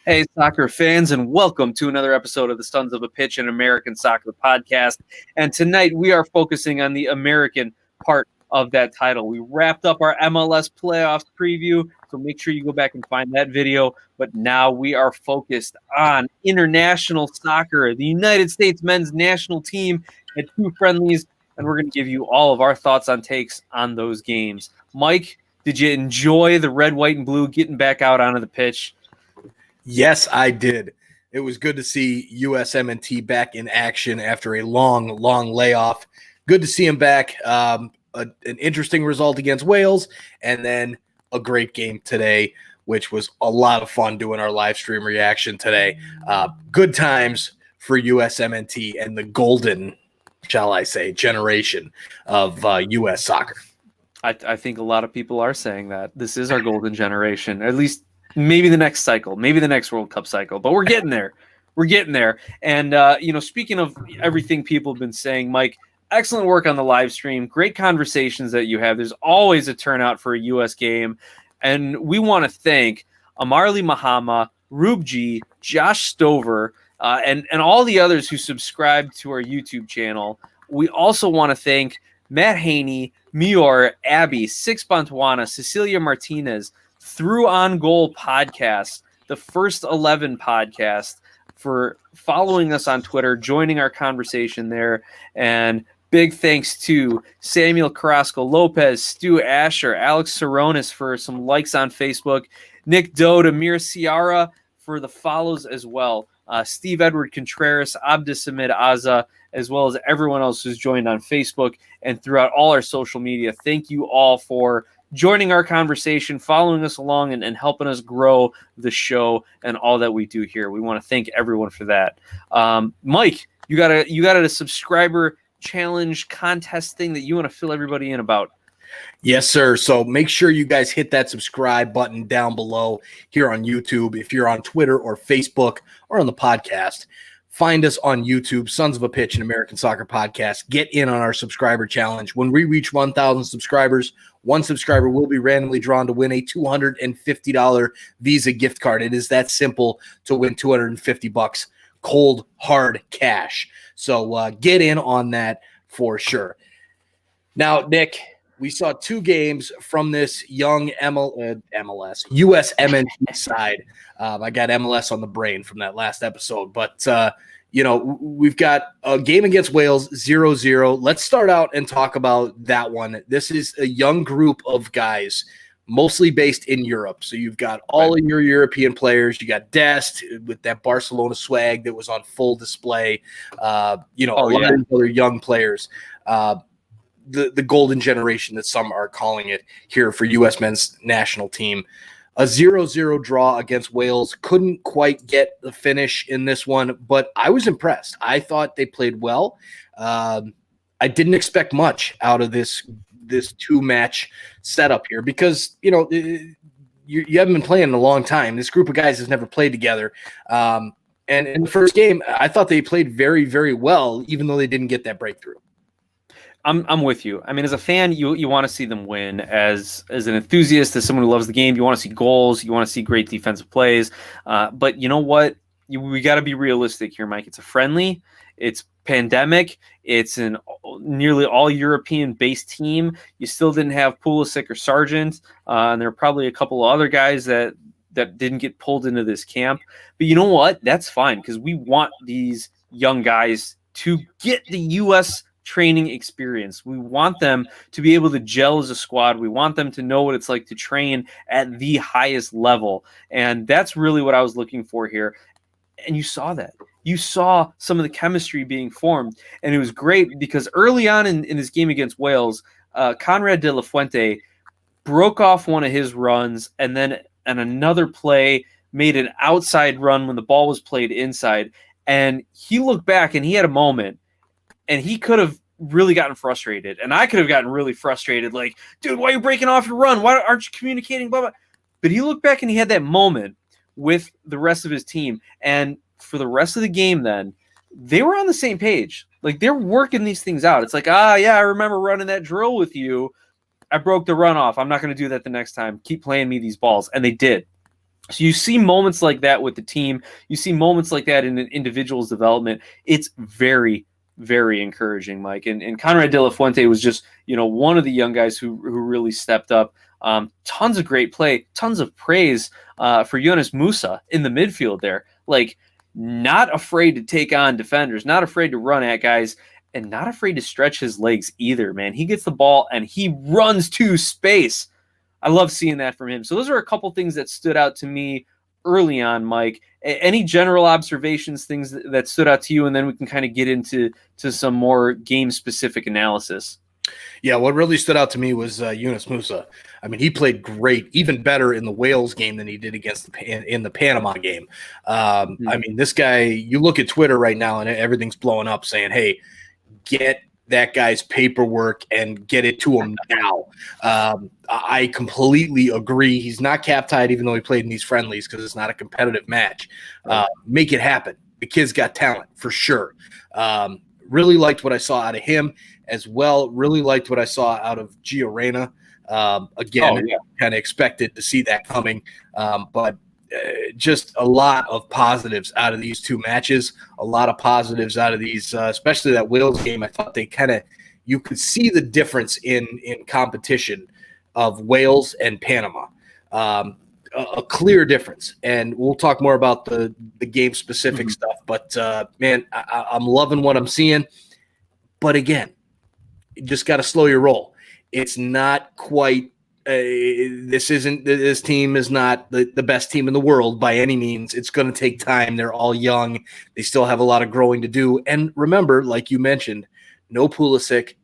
Hey, soccer fans, and welcome to another episode of the Sons of a Pitch, an American soccer podcast. And tonight we are focusing on the American part of that title. We wrapped up our MLS playoffs preview, so make sure you go back and find that video. But now we are focused on international soccer, the United States men's national team at 2 friendlies, and we're going to give you all of our thoughts on takes on those games. Mike, did you enjoy the red, white, and blue getting back out onto the pitch? Yes, I did. It was good to see USMNT back in action after a long layoff. Good to see him back. An interesting result against Wales, and then a great game today, which was a lot of fun doing our live stream reaction today. Good times for USMNT and the golden, shall I say, generation of U.S. soccer. I think a lot of people are saying that. This is our golden generation, at least maybe the next cycle, maybe the next World Cup cycle, but we're getting there. We're getting there. And, speaking of everything people have been saying, Mike, excellent work on the live stream. Great conversations that you have. There's always a turnout for a U.S. game. And we want to thank Amarli Mahama, Rube G, Josh Stover, and all the others who subscribe to our YouTube channel. We also want to thank Matt Haney, Mior, Abby, Six Bantwana, Cecilia Martinez, Through On Goal podcast, the First 11 podcast, for following us on Twitter, joining our conversation there. And big thanks to Samuel Carrasco Lopez, Stu Asher, Alex Saronis for some likes on Facebook, Nick Doe, Amir Ciara for the follows as well, Steve Edward Contreras, Abdisamid Aza, as well as everyone else who's joined on Facebook and throughout all our social media. Thank you all for joining our conversation, following us along, and helping us grow the show and all that we do here. We want to thank everyone for that. Mike, you got a subscriber challenge contest thing that you want to fill everybody in about. Yes, sir. So make sure you guys hit that subscribe button down below here on YouTube. If you're on Twitter or Facebook or on the podcast, find us on YouTube, Sons of a Pitch, an American Soccer Podcast. Get in on our subscriber challenge. When we reach 1,000 subscribers, one subscriber will be randomly drawn to win a $250 Visa gift card. It is that simple to win $250 cold, hard cash. So get in on that for sure. Now, Nick, we saw 2 games from this young MLS, USMNT side. I got MLS on the brain from that last episode. But, we've got a game against Wales, 0-0. Let's start out and talk about that one. This is a young group of guys, mostly based in Europe. So you've got all of your European players. You got Dest with that Barcelona swag that was on full display. A lot of other young players. The golden generation that some are calling it here for U.S. men's national team. A 0-0 draw against Wales. Couldn't quite get the finish in this one, but I was impressed. I thought they played well. I didn't expect much out of this 2-match setup here because, you haven't been playing in a long time. This group of guys has never played together. And in the first game, I thought they played very, very well, even though they didn't get that breakthrough. I'm with you. I mean, as a fan, you want to see them win. As an enthusiast, as someone who loves the game, you want to see goals. You want to see great defensive plays. But you know what? We got to be realistic here, Mike. It's a friendly. It's pandemic. It's an nearly all European-based team. You still didn't have Pulisic or Sargent, and there are probably a couple of other guys that didn't get pulled into this camp. But you know what? That's fine because we want these young guys to get the U.S. training experience. We want them to be able to gel as a squad. We want them to know what it's like to train at the highest level. And that's really what I was looking for here. And you saw that. You saw some of the chemistry being formed. And it was great because early on in this game against Wales, Conrad de la Fuente broke off one of his runs, and then another play made an outside run when the ball was played inside. And he looked back and he had a moment, and he could have really gotten frustrated. And I could have gotten really frustrated. Like, dude, why are you breaking off your run? Why aren't you communicating? Blah, blah. But he looked back and he had that moment with the rest of his team. And for the rest of the game then, they were on the same page. Like, they're working these things out. It's like, yeah, I remember running that drill with you. I broke the run off. I'm not going to do that the next time. Keep playing me these balls. And they did. So you see moments like that with the team. You see moments like that in an individual's development. It's very, very encouraging, Mike. And Conrad de la Fuente was just, one of the young guys who really stepped up. Tons of great play, tons of praise for Yunus Musa in the midfield there. Like, not afraid to take on defenders, not afraid to run at guys, and not afraid to stretch his legs either, man. He gets the ball and he runs to space. I love seeing that from him. So those are a couple things that stood out to me early on, Mike. Any general observations, things that stood out to you, and then we can kind of get into some more game-specific analysis. Yeah, what really stood out to me was Yunus Musa. I mean, he played great, even better in the Wales game than he did against in the Panama game. I mean, this guy, you look at Twitter right now and everything's blowing up saying, hey, get that guy's paperwork and get it to him now. I completely agree. He's not cap tied, even though he played in these friendlies because it's not a competitive match. Make it happen. The kid's got talent for sure. Really liked what I saw out of him as well. Really liked what I saw out of Gio Reyna. Again, kind of expected to see that coming. But just a lot of positives out of these two matches, a lot of positives out of these, especially that Wales game. I thought they you could see the difference in competition of Wales and Panama. A clear difference. And we'll talk more about the game specific stuff, but man, I'm loving what I'm seeing. But again, you just got to slow your roll. It's not quite this team is not the best team in the world by any means. It's going to take time. They're all young. They still have a lot of growing to do. And remember, like you mentioned, no Pulisic,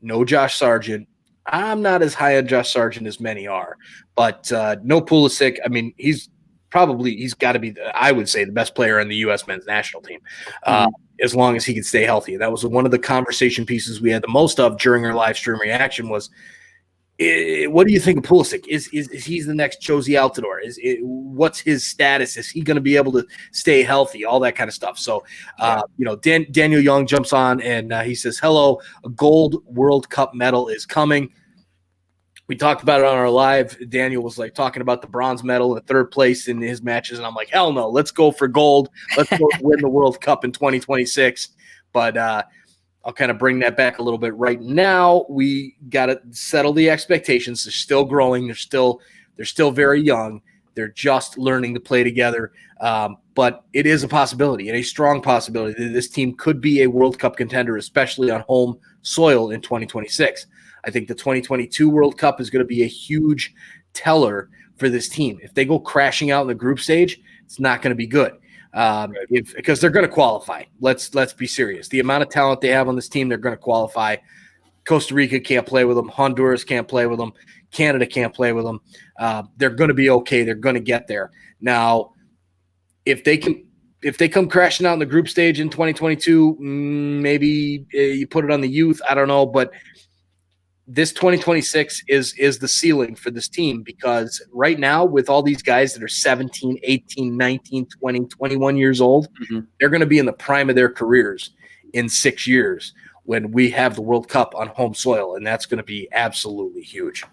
no Josh Sargent. I'm not as high on Josh Sargent as many are, but no Pulisic. I mean, he's got to be, I would say, the best player in the U.S. men's national team, as long as he can stay healthy. That was one of the conversation pieces we had the most of during our live stream reaction was, what do you think of Pulisic? Is he the next Josie Altidore? What's his status? Is he going to be able to stay healthy? All that kind of stuff. So, Daniel Young jumps on and he says, hello, a gold World Cup medal is coming. We talked about it on our live. Daniel was like talking about the bronze medal in third place in his matches. And I'm like, hell no, let's go for gold. Let's go win the World Cup in 2026. But, I'll kind of bring that back a little bit. Right now, we got to settle the expectations. They're still growing. They're still very young. They're just learning to play together. But it is a possibility, and a strong possibility, that this team could be a World Cup contender, especially on home soil in 2026. I think the 2022 World Cup is going to be a huge teller for this team. If they go crashing out in the group stage, it's not going to be good. Because they're going to qualify. Let's be serious. The amount of talent they have on this team, they're going to qualify. Costa Rica can't play with them. Honduras can't play with them. Canada can't play with them. They're going to be okay. They're going to get there. Now, if they come crashing out in the group stage in 2022, maybe you put it on the youth. I don't know, but this 2026 is the ceiling for this team, because right now with all these guys that are 17, 18, 19, 20, 21 years old, they're going to be in the prime of their careers in 6 years when we have the World Cup on home soil, and that's going to be absolutely huge.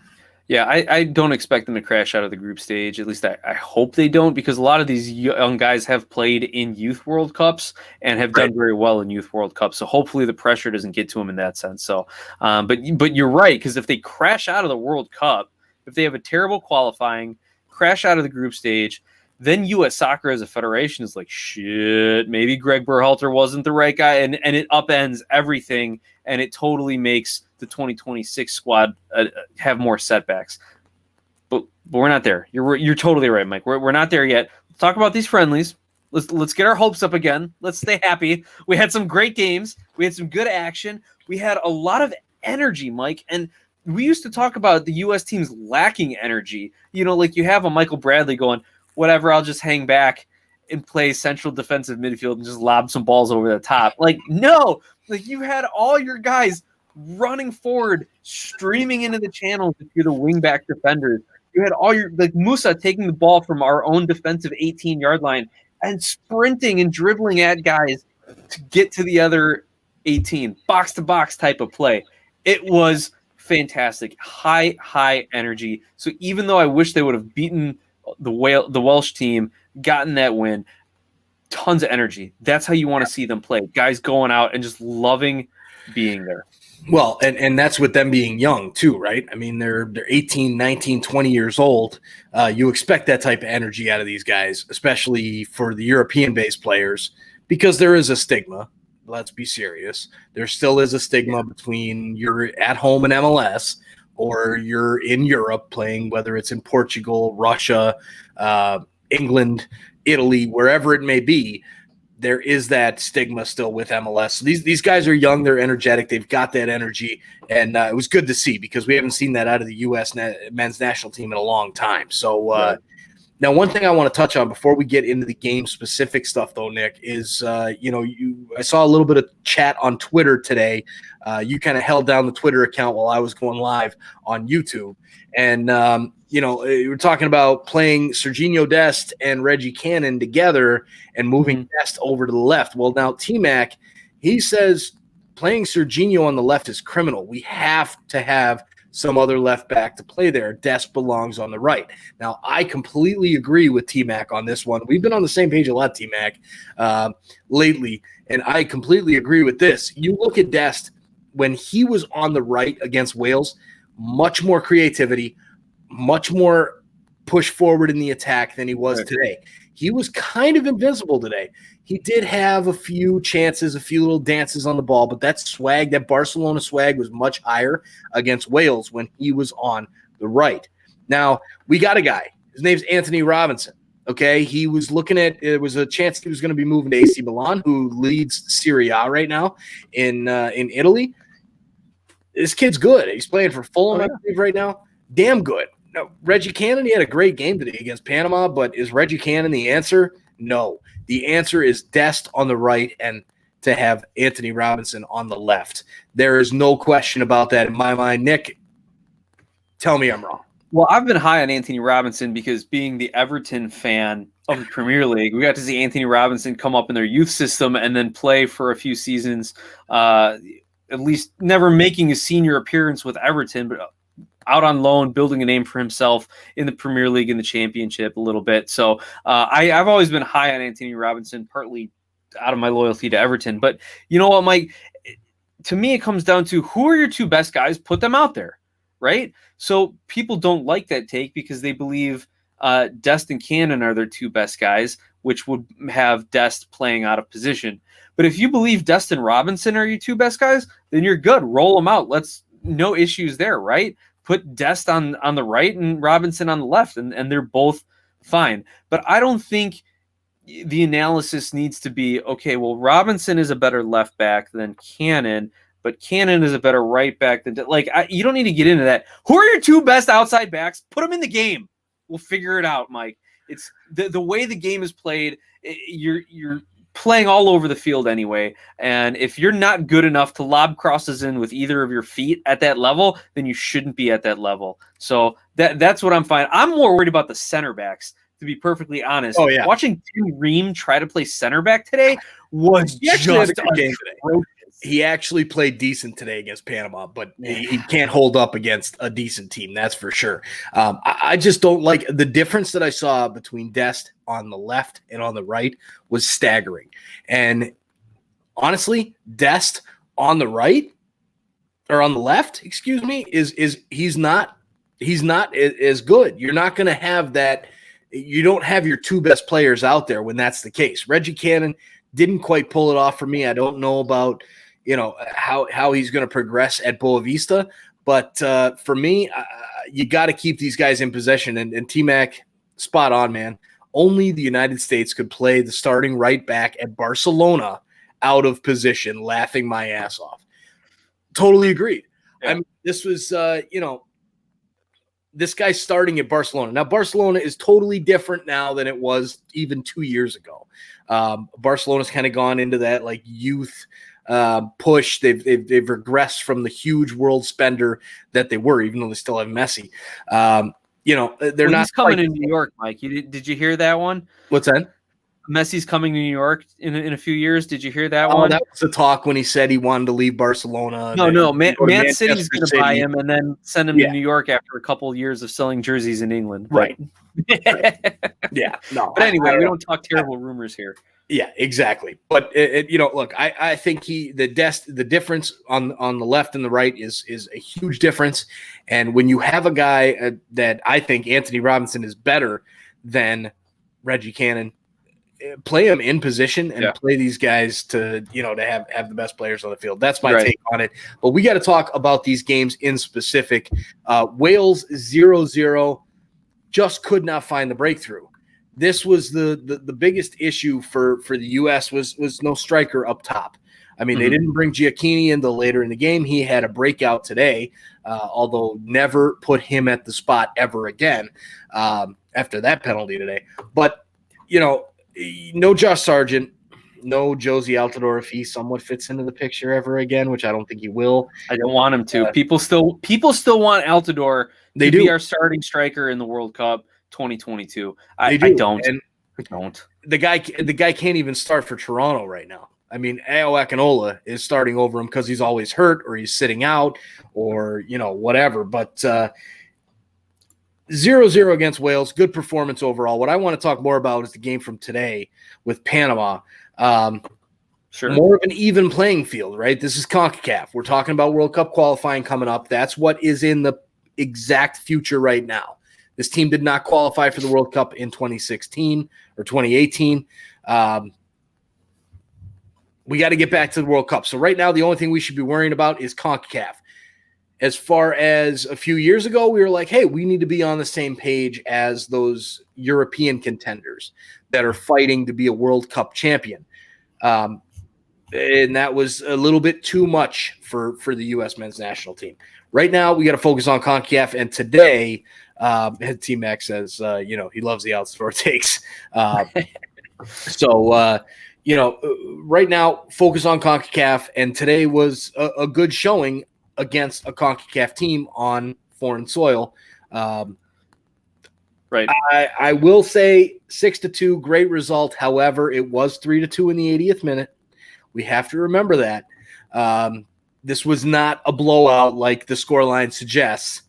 Yeah, I don't expect them to crash out of the group stage. At least I hope they don't, because a lot of these young guys have played in Youth World Cups and have done very well in Youth World Cups. So hopefully the pressure doesn't get to them in that sense. So, but you're right, because if they crash out of the World Cup, if they have a terrible qualifying, crash out of the group stage, then U.S. Soccer as a federation is like, shit, maybe Greg Berhalter wasn't the right guy, and it upends everything, and it totally makes the 2026 squad have more setbacks. But we're not there. You're totally right, Mike. We're not there yet. Let's talk about these friendlies. Let's get our hopes up again. Let's stay happy. We had some great games. We had some good action. We had a lot of energy, Mike, and we used to talk about the U.S. teams lacking energy. You know, like you have a Michael Bradley going, whatever, I'll just hang back and play central defensive midfield and just lob some balls over the top. Like, no, like you had all your guys running forward, streaming into the channels if you're the wingback defenders. You had all your, like Musa taking the ball from our own defensive 18-yard line and sprinting and dribbling at guys to get to the other 18, box-to-box type of play. It was fantastic, high energy. So even though I wish they would have beaten the Welsh team, gotten that win, tons of energy. That's how you want to see them play. Guys going out and just loving being there. Well, and that's with them being young too, right? I mean, they're 18, 19, 20 years old. You expect that type of energy out of these guys, especially for the European-based players, because there is a stigma. Let's be serious. There still is a stigma between you're at home in MLS or you're in Europe playing, whether it's in Portugal, Russia, England, Italy, wherever it may be. There is that stigma still with MLS. So these guys are young, they're energetic, they've got that energy, and it was good to see because we haven't seen that out of the U.S. men's national team in a long time. So now one thing I want to touch on before we get into the game-specific stuff, though, Nick, is I saw a little bit of chat on Twitter today. You kind of held down the Twitter account while I was going live on YouTube, and we were talking about playing Serginho Dest and Reggie Cannon together and moving Dest over to the left. Well, now T-Mac, he says playing Serginho on the left is criminal. We have to have some other left back to play there. Dest belongs on the right. Now, I completely agree with T-Mac on this one. We've been on the same page a lot, T-Mac, lately, and I completely agree with this. You look at Dest when he was on the right against Wales, much more creativity, much more push forward in the attack than he was today. He was kind of invincible today. He did have a few chances, a few little dances on the ball, but that swag, that Barcelona swag was much higher against Wales when he was on the right. Now, we got a guy. His name's Anthony Robinson. Okay, he was looking at – it was a chance he was going to be moving to AC Milan, who leads Serie A right now in Italy. This kid's good. He's playing for Fulham, I believe, right now. Damn good. No, Reggie Cannon, he had a great game today against Panama, but is Reggie Cannon the answer? No. The answer is Dest on the right and to have Anthony Robinson on the left. There is no question about that in my mind. Nick, tell me I'm wrong. Well, I've been high on Anthony Robinson because being the Everton fan of the Premier League, we got to see Anthony Robinson come up in their youth system and then play for a few seasons, at least never making a senior appearance with Everton, but out on loan, building a name for himself in the Premier League and the Championship a little bit. So I've always been high on Anthony Robinson, partly out of my loyalty to Everton. But you know what, Mike? To me, it comes down to who are your two best guys? Put them out there, right? So people don't like that take because they believe Dest and Cannon are their two best guys, which would have Dest playing out of position. But if you believe Dest and Robinson are your two best guys, then you're good. Roll them out. No issues there, right? Put Dest on the right and Robinson on the left, and they're both fine. But I don't think the analysis needs to be, okay, well, Robinson is a better left back than Cannon, but Cannon is a better right back than you don't need to get into that. Who are your two best outside backs? Put them in the game. We'll figure it out, Mike. It's the way the game is played. You're playing all over the field anyway, and if you're not good enough to lob crosses in with either of your feet at that level, then you shouldn't be at that level. So that's what I'm finding. I'm more worried about the center backs, to be perfectly honest. Oh, yeah. Watching Tim Ream try to play center back today was just a game today. He actually played decent today against Panama, but he can't hold up against a decent team, that's for sure. I just don't like the difference that I saw between Dest on the left and on the right was staggering. And honestly, Dest on the right or on the left, is he's not as good. You're not going to have that. you don't have your two best players out there when that's the case. Reggie Cannon didn't quite pull it off for me. I don't know about, how he's going to progress at Boa Vista, but for me, you got to keep these guys in possession. And T-Mac, spot on, man. Only the United States could play the starting right back at Barcelona out of position, laughing my ass off. Totally agreed. Yeah. I mean, this was, this guy's starting at Barcelona. Now, Barcelona is totally different now than it was even 2 years ago. Barcelona's kind of gone into that like youth push. They've regressed from the huge world spender that they were, even though they still have Messi. They're not. He's coming to New York, Mike. Did you hear that one? What's that? Messi's coming to New York in a few years. Did you hear that one? That was the talk when he said he wanted to leave Barcelona. No. Man City's going to buy him and then send him to New York after a couple of years of selling jerseys in England. Right. Yeah. No. But anyway, we don't talk terrible rumors here. Yeah, exactly. But look, I think the difference on the left and the right is a huge difference. And when you have a guy that I think Anthony Robinson is better than Reggie Cannon, play them in position and play these guys to have the best players on the field. That's my take on it. But we got to talk about these games in specific. Wales 0-0 just could not find the breakthrough. This was the biggest issue for the U.S. was no striker up top. I mean, they didn't bring Giacchini in until later in the game. He had a breakout today, although never put him at the spot ever again after that penalty today. But, no Josh Sargent, no Josie Altidore if he somewhat fits into the picture ever again, which I don't think he will. I don't want him to. People still want Altidore to be our starting striker in the World Cup 2022. I don't. The guy can't even start for Toronto right now. I mean, Ao Akinola is starting over him because he's always hurt or he's sitting out or whatever. But 0-0 against Wales, good performance overall. What I want to talk more about is the game from today with Panama. Sure. More of an even playing field, right? This is CONCACAF. We're talking about World Cup qualifying coming up. That's what is in the exact future right now. This team did not qualify for the World Cup in 2016 or 2018. We got to get back to the World Cup. So right now, the only thing we should be worrying about is CONCACAF. As far as a few years ago, we were like, hey, we need to be on the same page as those European contenders that are fighting to be a World Cup champion. And that was a little bit too much for the U.S. men's national team. Right now, we got to focus on CONCACAF. And today, T-Mac says, he loves the outdoor takes. Right now, focus on CONCACAF. And today was a good showing against a CONCACAF team on foreign soil. Right. I will say 6-2, great result. However, it was 3-2 in the 80th minute. We have to remember that. This was not a blowout like the scoreline suggests.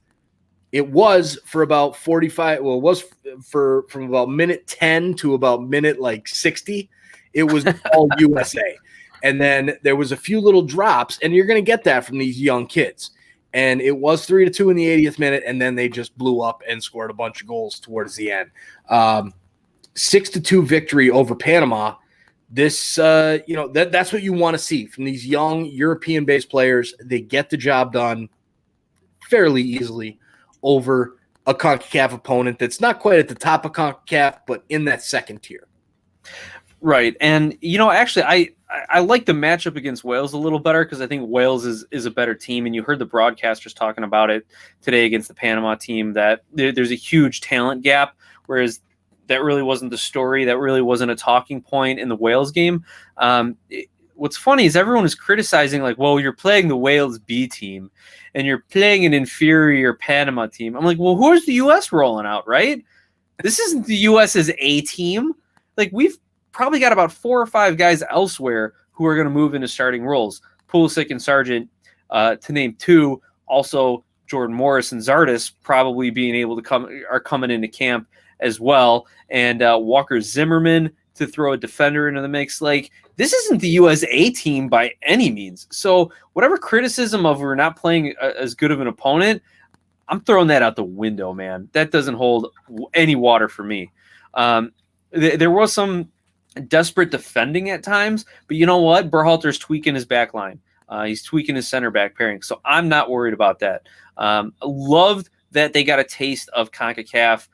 It was for about 45. Well, it was from about minute 10 to about minute 60. It was all USA. And then there was a few little drops, and you're going to get that from these young kids. And it was 3-2 in the 80th minute, and then they just blew up and scored a bunch of goals towards the end. 6-2 victory over Panama. This, that's what you want to see from these young European-based players. They get the job done fairly easily over a CONCACAF opponent that's not quite at the top of CONCACAF, but in that second tier. Right. And, actually, I like the matchup against Wales a little better because I think Wales is a better team. And you heard the broadcasters talking about it today against the Panama team, that there's a huge talent gap, whereas that really wasn't the story. That really wasn't a talking point in the Wales game. What's funny is everyone is criticizing, well, you're playing the Wales B team and you're playing an inferior Panama team. I'm like, well, who's the U.S. rolling out, right? This isn't the U.S.'s A team. We've probably got about 4 or 5 guys elsewhere who are going to move into starting roles. Pulisic and Sargent, to name 2. Also, Jordan Morris and Zardes probably being able to are coming into camp as well. And Walker Zimmerman to throw a defender into the mix. This isn't the USA team by any means. So whatever criticism of we're not playing as good of an opponent, I'm throwing that out the window, man. That doesn't hold any water for me. There was some desperate defending at times, but you know what? Berhalter's tweaking his back line. He's tweaking his center back pairing, so I'm not worried about that. Loved that they got a taste of CONCACAF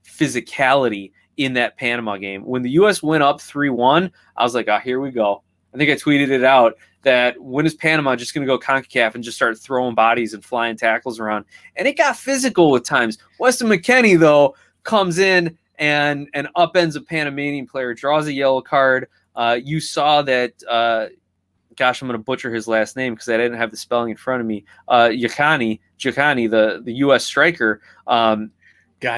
physicality in that Panama game. When the U.S. went up 3-1, I was like, here we go. I think I tweeted it out that when is Panama just going to go CONCACAF and just start throwing bodies and flying tackles around? And it got physical with times. Weston McKennie, though, comes in and upends a Panamanian player, draws a yellow card. You saw that, gosh, I'm going to butcher his last name because I didn't have the spelling in front of me. Giacchini, the U.S. striker. God,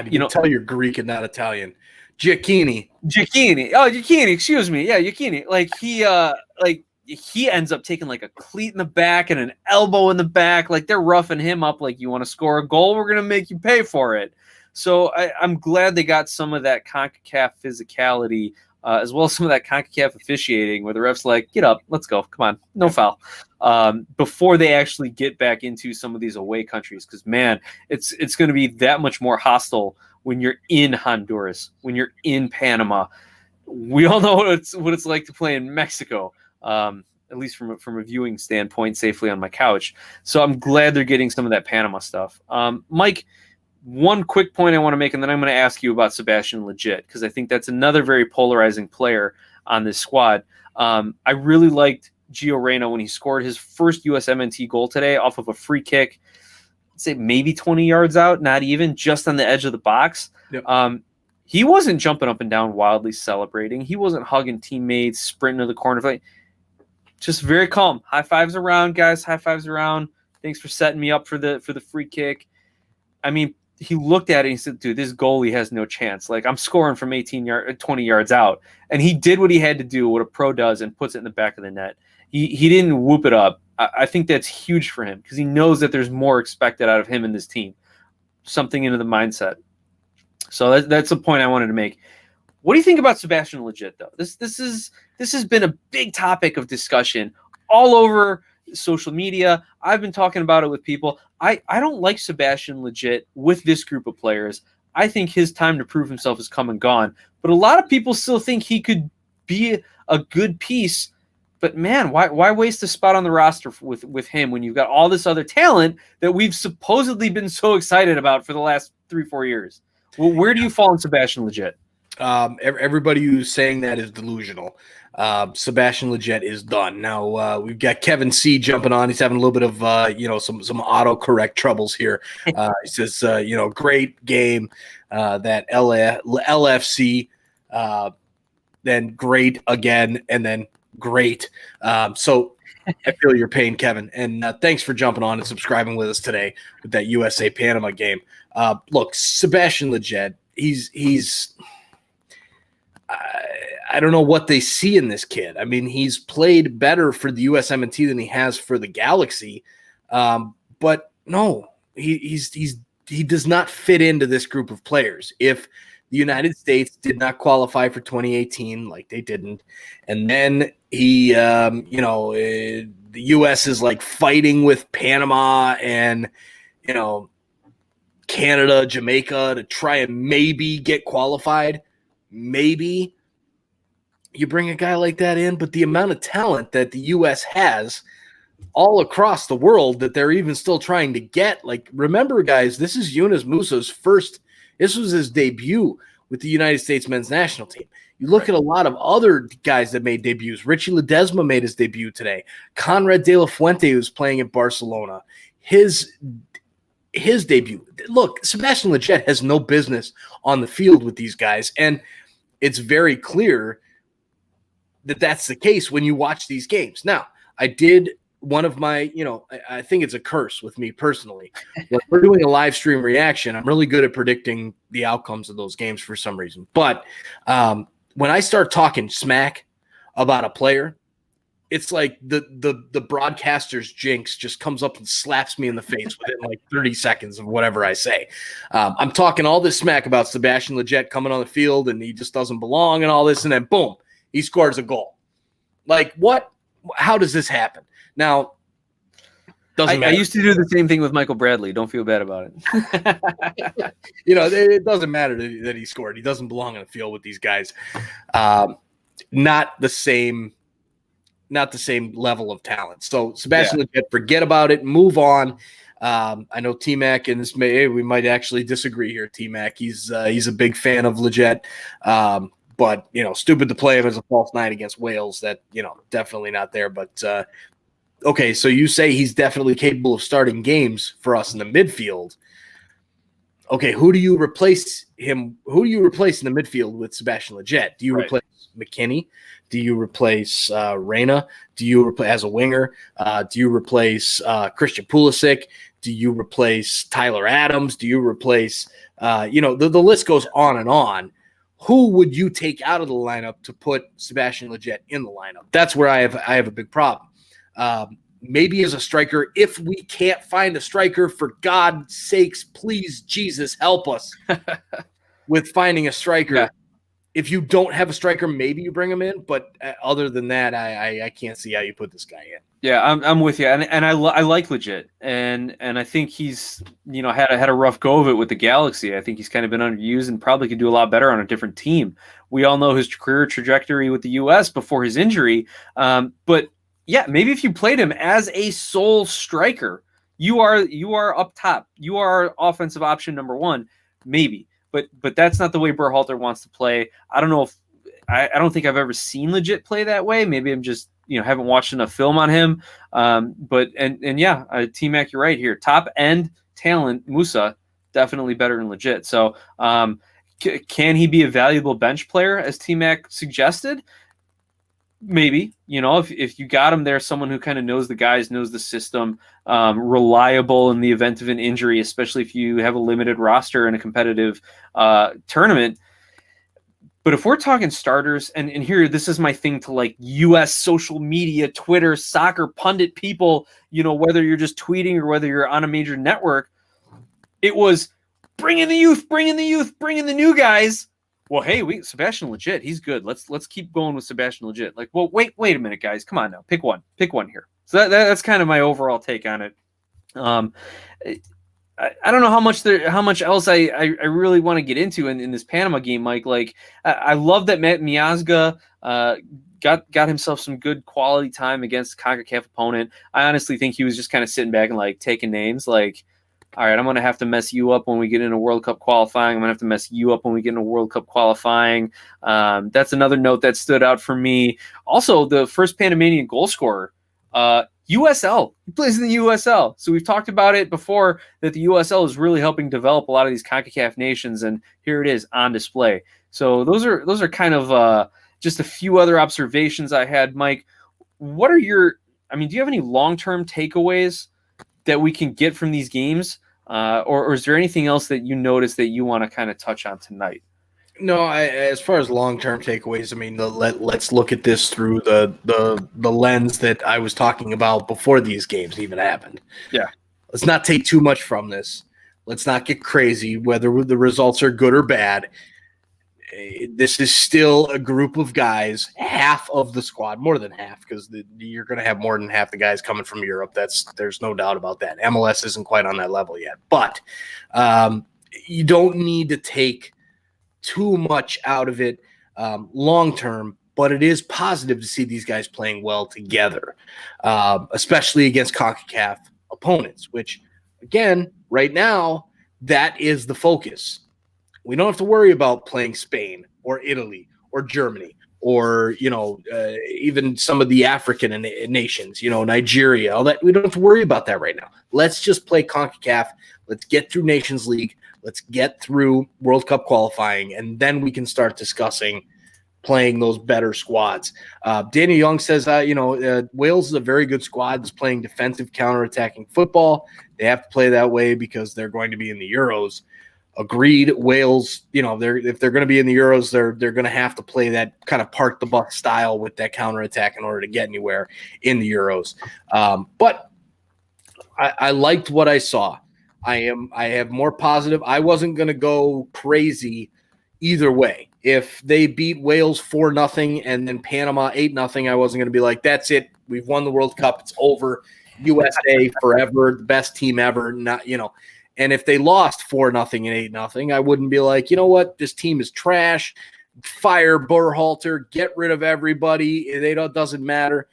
you tell you're Greek and not Italian. Giacchini. Oh, Giacchini. Excuse me. Yeah, Giacchini. He ends up taking like a cleat in the back and an elbow in the back. Like they're roughing him up. Like, you want to score a goal? We're going to make you pay for it. So I'm glad they got some of that CONCACAF physicality, as well as some of that CONCACAF officiating where the ref's like, get up, let's go. Come on, no foul. Before they actually get back into some of these away countries. Because, man, it's going to be that much more hostile when you're in Honduras, when you're in Panama. We all know what it's like to play in Mexico, at least from a viewing standpoint, safely on my couch. So I'm glad they're getting some of that Panama stuff. Mike, one quick point I want to make, and then I'm going to ask you about Sebastian Lletget, because I think that's another very polarizing player on this squad. I really liked Gio Reyna when he scored his first USMNT goal today off of a free kick, say maybe 20 yards out, not even, just on the edge of the box. Yep. He wasn't jumping up and down wildly celebrating. He wasn't hugging teammates, sprinting to the corner. Just very calm. High fives around, guys. High fives around. Thanks for setting me up for the free kick. I mean, he looked at it and he said, dude, this goalie has no chance. Like, I'm scoring from 20 yards out. And he did what he had to do, what a pro does, and puts it in the back of the net. He didn't whoop it up. I think that's huge for him because he knows that there's more expected out of him and this team. Something into the mindset. So that's the point I wanted to make. What do you think about Sebastian Lletget, though? This has been a big topic of discussion all over social media. I've been talking about it with people. I don't like Sebastian Lletget with this group of players. I think his time to prove himself has come and gone. But a lot of people still think he could be a good piece. But man, why waste a spot on the roster with him when you've got all this other talent that we've supposedly been so excited about for the last 3-4 years? Well, where do you fall in Sebastian Lletget? Everybody who's saying that is delusional. Sebastian Lletget is done. Now we've got Kevin C jumping on. He's having a little bit of some autocorrect troubles here. He says great game, that LAFC, then great again, and then great. So I feel your pain, Kevin, and thanks for jumping on and subscribing with us today with that USA Panama game. Look, Sebastian Lletget, he's I don't know what they see in this kid. I mean, he's played better for the USMNT than he has for the Galaxy, but no, he does not fit into this group of players. If the United States did not qualify for 2018, like they didn't, and then the U.S. is like fighting with Panama and Canada, Jamaica to try and maybe get qualified. Maybe you bring a guy like that in, but the amount of talent that the U.S. has all across the world that they're even still trying to get. Like, remember, guys, this is Yunus Musa's this was his debut with the United States men's national team. You look at a lot of other guys that made debuts. Richie Ledesma made his debut today. Conrad De La Fuente, who's playing in Barcelona, his debut. Look, Sebastian Lletget has no business on the field with these guys, and it's very clear that that's the case when you watch these games. Now, I did one of my, I think it's a curse with me personally. When we're doing a live stream reaction, I'm really good at predicting the outcomes of those games for some reason. But when I start talking smack about a player, it's like the broadcaster's jinx just comes up and slaps me in the face within like 30 seconds of whatever I say. I'm talking all this smack about Sebastian Lletget coming on the field and he just doesn't belong and all this, and then boom, he scores a goal. Like, what? How does this happen? Now, Doesn't I matter. used to do the same thing with Michael Bradley. Don't feel bad about it. It doesn't matter that he scored. He doesn't belong on the field with these guys. Not the same level of talent. So Sebastian Lletget, forget about it. Move on. I know T-Mac, and we might actually disagree here. T-Mac, he's a big fan of Lletget. But stupid to play him as a false nine against Wales. That definitely not there. But okay, so you say he's definitely capable of starting games for us in the midfield. Okay, who do you replace him? Who do you replace in the midfield with Sebastian Lletget? Do you replace McKinney? Do you replace Reyna? Do you replace as a winger? Do you replace Christian Pulisic? Do you replace Tyler Adams? Do you replace the list goes on and on. Who would you take out of the lineup to put Sebastian Lletget in the lineup? That's where I have a big problem. Maybe as a striker, if we can't find a striker, for God's sakes, please, Jesus, help us with finding a striker. Yeah. If you don't have a striker, maybe you bring him in. But other than that, I can't see how you put this guy in. Yeah, I'm with you, and I like Lletget, and I think he's had a rough go of it with the Galaxy. I think he's kind of been underused and probably could do a lot better on a different team. We all know his career trajectory with the U.S. before his injury, but yeah, maybe if you played him as a sole striker, you are up top. You are offensive option number one, maybe. But that's not the way Berhalter wants to play. I don't know if I don't think I've ever seen Lletget play that way. Maybe I'm just haven't watched enough film on him. But T-Mac, you're right here. Top end talent, Musa definitely better than Lletget. So can he be a valuable bench player as T-Mac suggested? Maybe, if you got him there, someone who kind of knows the guys, knows the system, reliable in the event of an injury, especially if you have a limited roster in a competitive tournament. But if we're talking starters, and here, this is my thing to like U.S. social media, Twitter, soccer pundit people, whether you're just tweeting or whether you're on a major network, it was bring in the youth, bring in the new guys. Well, hey, Sebastian Lletget, he's good. Let's keep going with Sebastian Lletget. Like, well, wait a minute, guys. Come on now. Pick one here. So that's kind of my overall take on it. I don't know how much else I really want to get into in this Panama game, Mike. Like, I love that Matt Miazga got himself some good quality time against a CONCACAF opponent. I honestly think he was just kind of sitting back and like taking names like, all right, I'm going to have to mess you up when we get into World Cup qualifying. I'm going to have to mess you up when we get into World Cup qualifying. That's another note that stood out for me. Also, the first Panamanian goal scorer, USL. He plays in the USL. So we've talked about it before that the USL is really helping develop a lot of these CONCACAF nations, and here it is on display. So those are kind of just a few other observations I had, Mike. What are do you have any long-term takeaways that we can get from these games? Or is there anything else that you notice that you want to kind of touch on tonight? No, as far as long-term takeaways, let's look at this through the lens that I was talking about before these games even happened. Yeah. Let's not take too much from this. Let's not get crazy, whether the results are good or bad. This is still a group of guys, half of the squad, more than half, because you're going to have more than half the guys coming from Europe. There's no doubt about that. MLS isn't quite on that level yet. But you don't need to take too much out of it long term, but it is positive to see these guys playing well together, especially against CONCACAF opponents, which, again, right now, that is the focus. We don't have to worry about playing Spain or Italy or Germany or, even some of the African nations, Nigeria, all that. We don't have to worry about that right now. Let's just play CONCACAF. Let's get through Nations League. Let's get through World Cup qualifying, and then we can start discussing playing those better squads. Daniel Young says, Wales is a very good squad that's playing defensive counterattacking football. They have to play that way because they're going to be in the Euros. Agreed. Wales, if they're going to be in the Euros, they're going to have to play that kind of park the buck style with that counterattack in order to get anywhere in the Euros. But I liked what I saw. I have more positive. I wasn't going to go crazy either way. If they beat Wales 4-0 and then Panama 8-0, I wasn't going to be like, that's it. We've won the World Cup. It's over. USA forever, the best team ever. Not, and if they lost 4-0 and 8-0, I wouldn't be like, you know what, this team is trash. Fire Berhalter, get rid of everybody. It doesn't matter.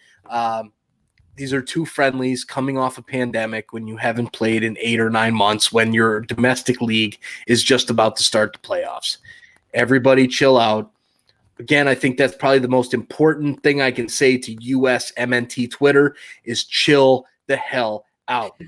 These are two friendlies coming off a pandemic when you haven't played in 8 or 9 months, when your domestic league is just about to start the playoffs. Everybody chill out. Again, I think that's probably the most important thing I can say to USMNT Twitter is chill the hell out.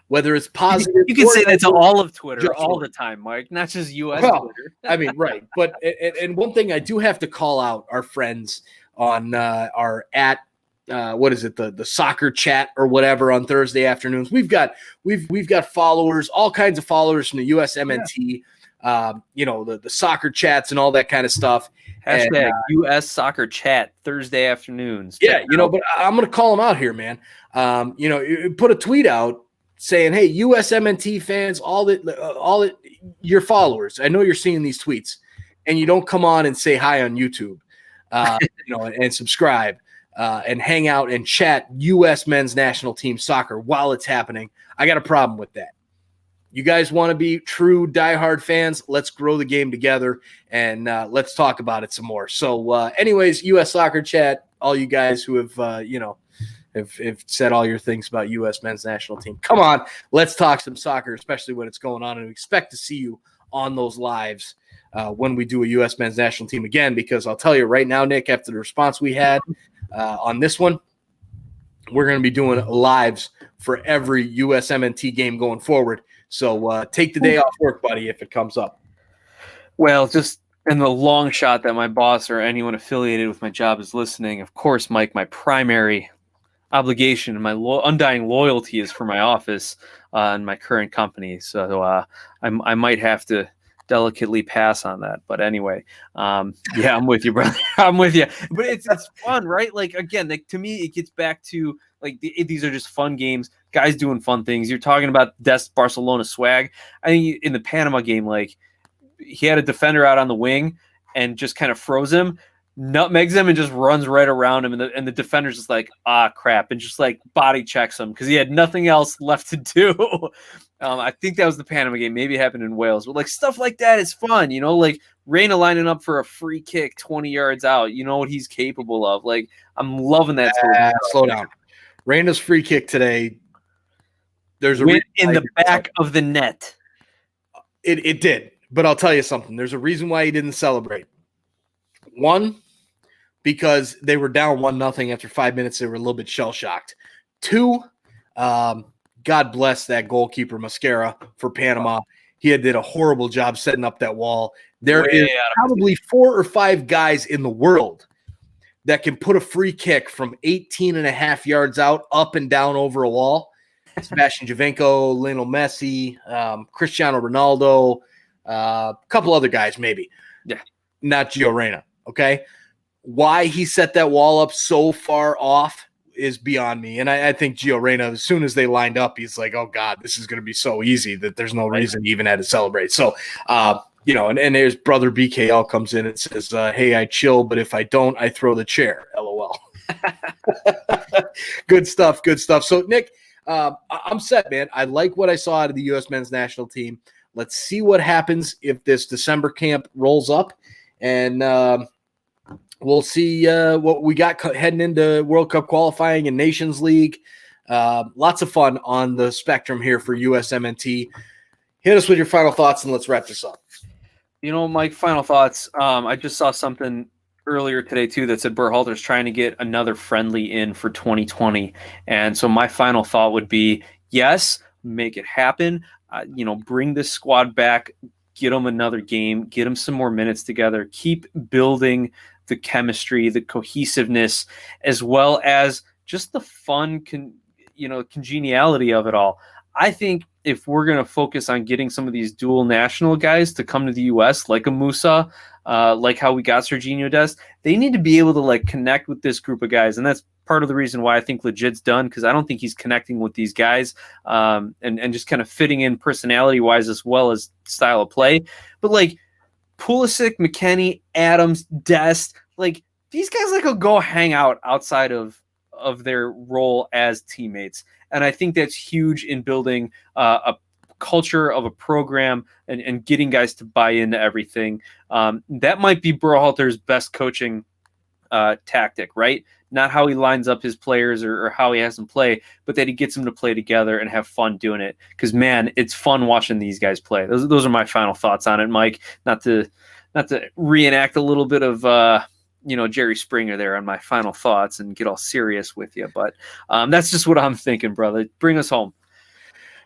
Whether it's positive, you can say that to all of Twitter just all the time, Mike, not just US Twitter. I mean, right. But and one thing I do have to call out our friends on our at what is it, the soccer chat or whatever on Thursday afternoons. We've got followers, all kinds of followers from the USMNT, the soccer chats and all that kind of stuff. Hashtag US Soccer Chat Thursday afternoons. Yeah, but I'm going to call them out here, man. Put a tweet out saying, "Hey, USMNT fans, all your followers. I know you're seeing these tweets, and you don't come on and say hi on YouTube, and subscribe, and hang out and chat U.S. men's national team soccer while it's happening. I got a problem with that. You guys want to be true diehard fans? Let's grow the game together, and let's talk about it some more." So, anyways, U.S. Soccer Chat, all you guys who have, have said all your things about U.S. men's national team, come on, let's talk some soccer, especially when it's going on, and we expect to see you on those lives when we do a U.S. men's national team again, because I'll tell you right now, Nick, after the response we had on this one, we're going to be doing lives for every USMNT game going forward. So take the day off work, buddy, if it comes up. Well, just in the long shot that my boss or anyone affiliated with my job is listening, of course, Mike, my primary obligation and my undying loyalty is for my office and my current company. So I might have to delicately pass on that. But anyway, yeah, I'm with you, brother. I'm with you. But it's fun, right? Like, again, to me, it gets back to, like, these are just fun games, guys doing fun things. You're talking about Dest Barcelona swag. I think in the Panama game, like, he had a defender out on the wing and just kind of froze him, nutmegs him, and just runs right around him. And the defender's just like, ah, crap, and just like body checks him because he had nothing else left to do. I think that was the Panama game. Maybe it happened in Wales. But like stuff like that is fun, like Reyna lining up for a free kick 20 yards out. You know what he's capable of. Like, I'm loving that sort of stuff. Slow down. Reyna's free kick today. There's a in the back of the net. It did. But I'll tell you something. There's a reason why he didn't celebrate. One, because they were down 1-0 after 5 minutes. They were a little bit shell-shocked. Two, God bless that goalkeeper, Mascara, for Panama. He did a horrible job setting up that wall. There is probably 4 or 5 guys in the world that can put a free kick from 18.5 yards out, up and down over a wall. Sebastian Giovinco, Lionel Messi, Cristiano Ronaldo, a couple other guys maybe. Yeah. Not Gio Reyna, okay? Why he set that wall up so far off is beyond me. And I think Gio Reyna, as soon as they lined up, he's like, oh, God, this is going to be so easy that there's no reason he even had to celebrate. So, and there's brother BKL comes in and says, hey, I chill, but if I don't, I throw the chair. LOL. Good stuff. So, Nick, I'm set, man. I like what I saw out of the U.S. men's national team. Let's see what happens if this December camp rolls up, and we'll see what we got heading into World Cup qualifying and Nations League. Lots of fun on the spectrum here for USMNT. Hit us with your final thoughts, and let's wrap this up. Mike, final thoughts. I just saw something earlier today, too, that said Berhalter's trying to get another friendly in for 2020. And so my final thought would be, yes, make it happen. Bring this squad back, get them another game, get them some more minutes together, keep building the chemistry, the cohesiveness, as well as just the fun, congeniality of it all. I think if we're going to focus on getting some of these dual national guys to come to the U.S., like a Musa, like how we got Serginho Dest, they need to be able to like connect with this group of guys. And that's part of the reason why I think Legit's done, because I don't think he's connecting with these guys and just kind of fitting in personality-wise as well as style of play. But like Pulisic, McKennie, Adams, Dest, like these guys like will go hang out outside of of their role as teammates. And I think that's huge in building a culture of a program and getting guys to buy into everything. That might be Berhalter's best coaching tactic, right? Not how he lines up his players or how he has them play, but that he gets them to play together and have fun doing it. Because man, it's fun watching these guys play. Those are my final thoughts on it, Mike. Not to reenact a little bit of Jerry Springer there on my final thoughts and get all serious with you, but that's just what I'm thinking, brother. Bring us home.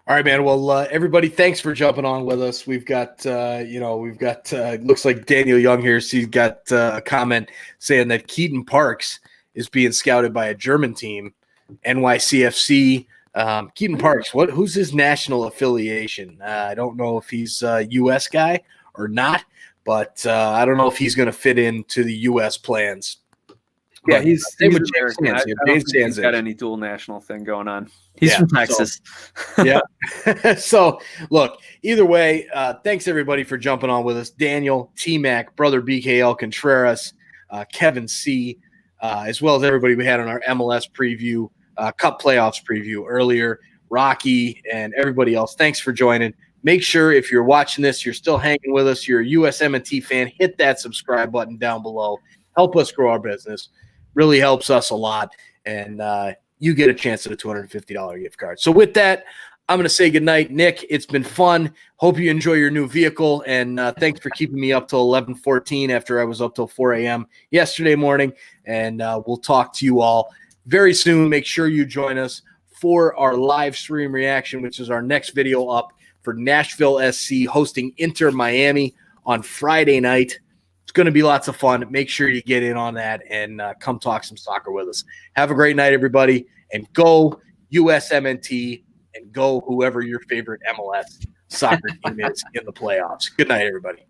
All right, man. Well, everybody, thanks for jumping on with us. We've got, looks like Daniel Young here. So he's got a comment saying that Keaton Parks is being scouted by a German team, NYCFC. Keaton Parks, who's his national affiliation? I don't know if he's a U.S. guy or not, but I don't know if he's going to fit into the U.S. plans. Yeah, But he's American. I don't think he's got any dual national thing going on. He's from Texas. Yeah. So, look, either way, thanks everybody for jumping on with us. Daniel, T-Mac, brother BKL Contreras, Kevin C., as well as everybody we had on our MLS preview, Cup playoffs preview earlier, Rocky, and everybody else. Thanks for joining. Make sure if you're watching this, you're still hanging with us, you're a USMNT fan, hit that subscribe button down below. Help us grow our business. Really helps us a lot. And you get a chance at a $250 gift card. So with that, I'm going to say goodnight. Nick, it's been fun. Hope you enjoy your new vehicle. And thanks for keeping me up till 11:14 after I was up till 4 a.m. yesterday morning. And we'll talk to you all very soon. Make sure you join us for our live stream reaction, which is our next video up for Nashville SC hosting Inter Miami on Friday night. It's going to be lots of fun. Make sure you get in on that and come talk some soccer with us. Have a great night, everybody, and go USMNT and go whoever your favorite MLS soccer team is in the playoffs. Good night, everybody.